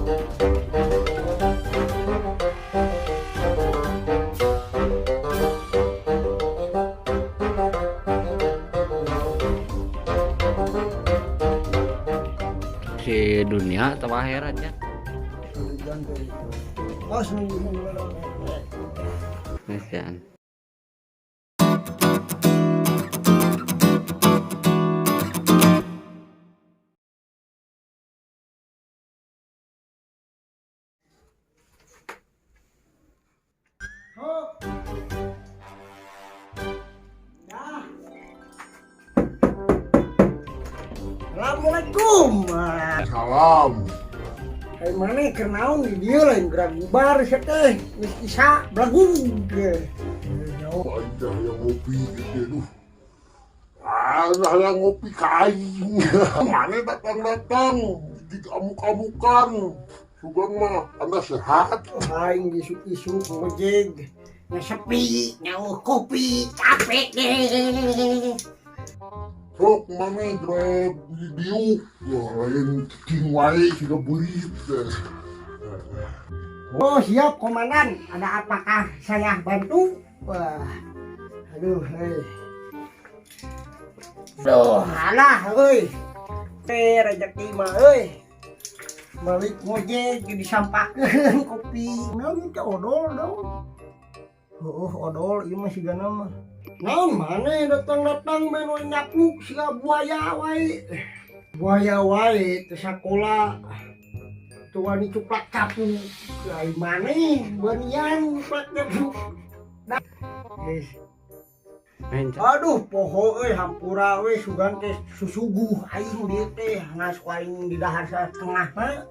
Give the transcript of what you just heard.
Si dunia atau akhirat ya? Kasihan. Assalamualaikum. Salam. Hai mana kenaon di dieu lain gerak bubar sia teh geus isa blagung. Banyak yang ngopi gitu. Yang ngopi kain. Mana datang-datang di amuk-amukan. Sugeng mah Anda sehat. Aing isu-isu ngojeg. Nya sepi, nya kopi, capek deh. Sok mana gerak di diuk. Lain cing wae siga beurit. Oh siap komandan, ada apakah saya bantu? Wah, aduh, Duh, alah, rezeki mah, balik ngojek disampakeun kopi, naon teh odol dong. Odol, ieu mah sigana mah. Naon maneh datang-datang menu nyapuk siga buaya wae. Buaya wae teh sakola. Tuan dicuplak capu lain maneh banian cuplak capu. Aduh poho hampura we sugan teh susuguh aing dieu teh ngas aing di dahar satengah mah.